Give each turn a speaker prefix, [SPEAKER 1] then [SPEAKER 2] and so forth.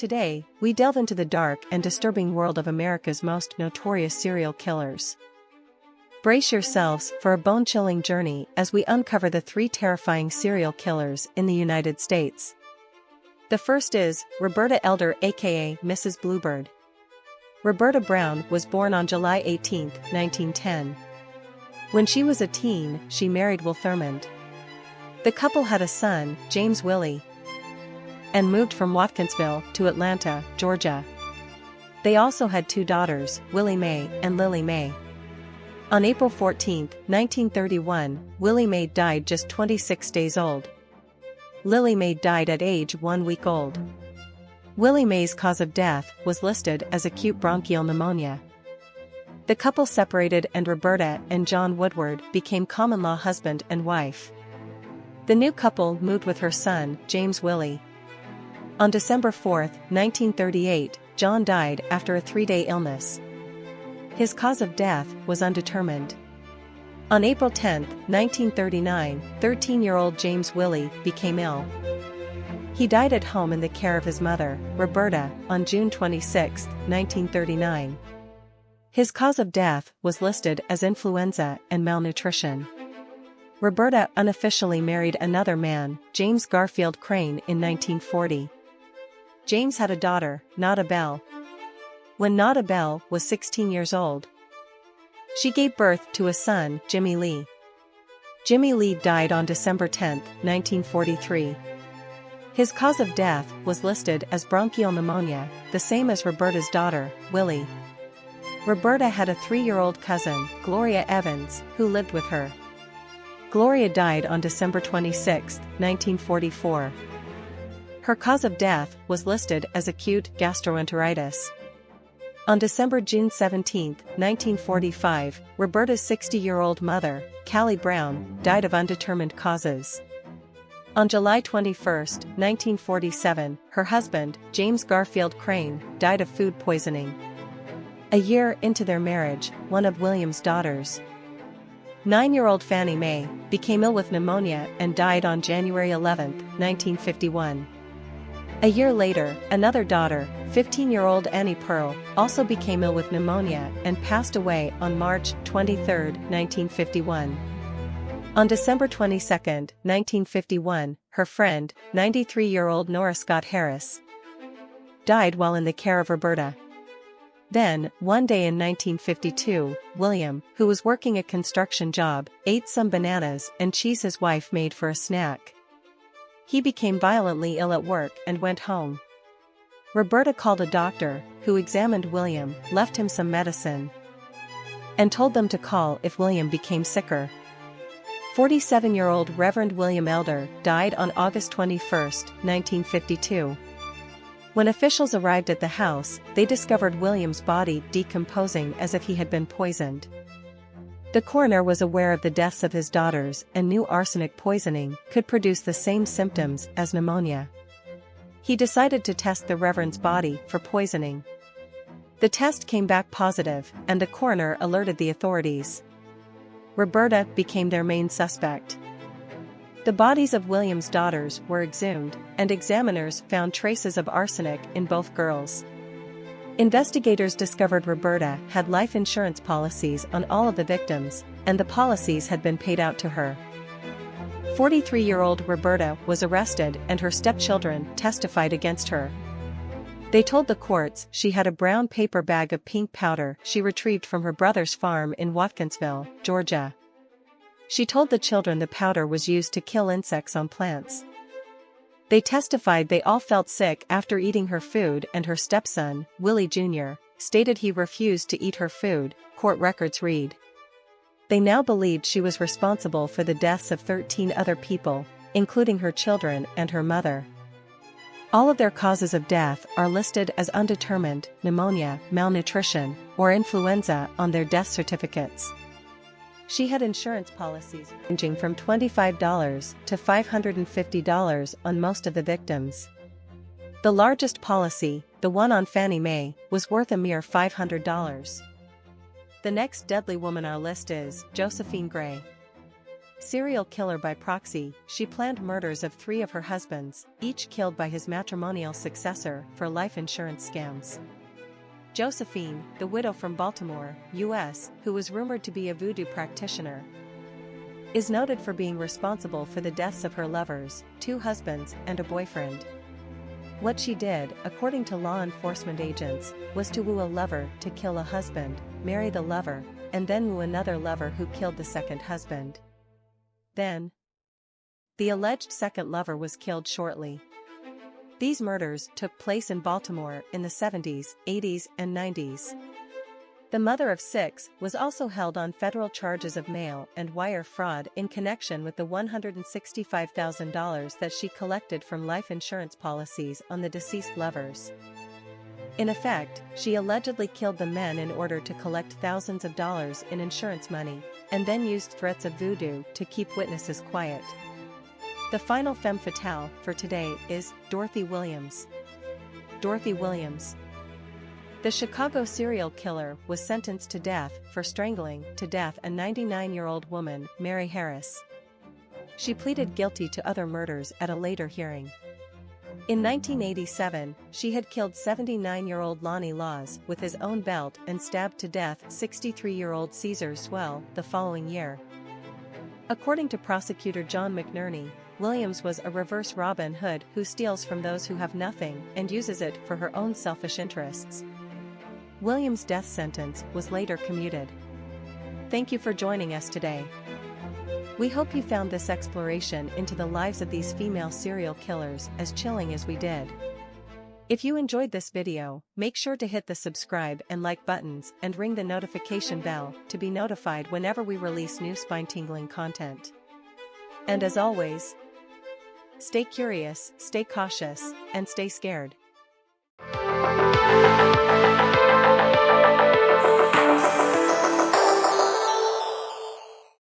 [SPEAKER 1] Today, we delve into the dark and disturbing world of America's most notorious serial killers. Brace yourselves for a bone-chilling journey as we uncover the three terrifying serial killers in the United States. The first is Roberta Elder, aka Mrs. Bluebird. Roberta Brown was born on July 18, 1910. When she was a teen, she married Will Thurmond. The couple had a son, James Willie, and moved from Watkinsville to Atlanta, Georgia. They also had two daughters, Willie Mae and Lily Mae. On April 14, 1931, Willie Mae died just 26 days old. Lily Mae died at age 1 week old. Willie Mae's cause of death was listed as acute bronchial pneumonia. The couple separated and Roberta and John Woodward became common-law husband and wife. The new couple moved with her son, James Willie. On December 4, 1938, John died after a 3-day illness. His cause of death was undetermined. On April 10, 1939, 13-year-old James Willie became ill. He died at home in the care of his mother, Roberta, on June 26, 1939. His cause of death was listed as influenza and malnutrition. Roberta unofficially married another man, James Garfield Crane, in 1940. James had a daughter, Nada Bell. When Nada Bell was 16 years old, she gave birth to a son, Jimmy Lee. Jimmy Lee died on December 10, 1943. His cause of death was listed as bronchial pneumonia, the same as Roberta's daughter, Willie. Roberta had a 3-year-old cousin, Gloria Evans, who lived with her. Gloria died on December 26, 1944. Her cause of death was listed as acute gastroenteritis. On June 17, 1945, Roberta's 60-year-old mother, Callie Brown, died of undetermined causes. On July 21, 1947, her husband, James Garfield Crane, died of food poisoning. A year into their marriage, one of William's daughters, 9-year-old Fannie Mae, became ill with pneumonia and died on January 11, 1951. A year later, another daughter, 15-year-old Annie Pearl, also became ill with pneumonia and passed away on March 23, 1951. On December 22, 1951, her friend, 93-year-old Nora Scott Harris, died while in the care of Roberta. Then, one day in 1952, William, who was working a construction job, ate some bananas and cheese his wife made for a snack. He became violently ill at work and went home. Roberta called a doctor, who examined William, left him some medicine, and told them to call if William became sicker. 47-year-old Reverend William Elder died on August 21, 1952. When officials arrived at the house, they discovered William's body decomposing as if he had been poisoned. The coroner was aware of the deaths of his daughters and knew arsenic poisoning could produce the same symptoms as pneumonia. He decided to test the Reverend's body for poisoning. The test came back positive, and the coroner alerted the authorities. Roberta became their main suspect. The bodies of William's daughters were exhumed, and examiners found traces of arsenic in both girls. Investigators discovered Roberta had life insurance policies on all of the victims, and the policies had been paid out to her. 43-year-old Roberta was arrested and her stepchildren testified against her. They told the courts she had a brown paper bag of pink powder she retrieved from her brother's farm in Watkinsville, Georgia. She told the children the powder was used to kill insects on plants. They testified they all felt sick after eating her food, and her stepson, Willie Jr., stated he refused to eat her food, court records read. They now believed she was responsible for the deaths of 13 other people, including her children and her mother. All of their causes of death are listed as undetermined, pneumonia, malnutrition, or influenza on their death certificates. She had insurance policies ranging from $25 to $550 on most of the victims. The largest policy, the one on Fannie Mae, was worth a mere $500. The next deadly woman on our list is Josephine Gray. Serial killer by proxy, she planned murders of 3 of her husbands, each killed by his matrimonial successor, for life insurance scams. Josephine, the widow from Baltimore, U.S., who was rumored to be a voodoo practitioner, is noted for being responsible for the deaths of her lovers, 2 husbands, and a boyfriend. What she did, according to law enforcement agents, was to woo a lover to kill a husband, marry the lover, and then woo another lover who killed the second husband. Then, the alleged second lover was killed shortly. These murders took place in Baltimore in the 70s, 80s, and 90s. The mother of 6 was also held on federal charges of mail and wire fraud in connection with the $165,000 that she collected from life insurance policies on the deceased lovers. In effect, she allegedly killed the men in order to collect thousands of dollars in insurance money, and then used threats of voodoo to keep witnesses quiet. The final femme fatale for today is Dorothy Williams. Dorothy Williams. The Chicago serial killer was sentenced to death for strangling to death a 99-year-old woman, Mary Harris. She pleaded guilty to other murders at a later hearing. In 1987, she had killed 79-year-old Lonnie Laws with his own belt and stabbed to death 63-year-old Caesar Swell the following year. According to prosecutor John McNerney, Williams was a reverse Robin Hood who steals from those who have nothing and uses it for her own selfish interests. Williams' death sentence was later commuted. Thank you for joining us today. We hope you found this exploration into the lives of these female serial killers as chilling as we did. If you enjoyed this video, make sure to hit the subscribe and like buttons and ring the notification bell to be notified whenever we release new spine-tingling content. And as always, stay curious, stay cautious, and stay scared.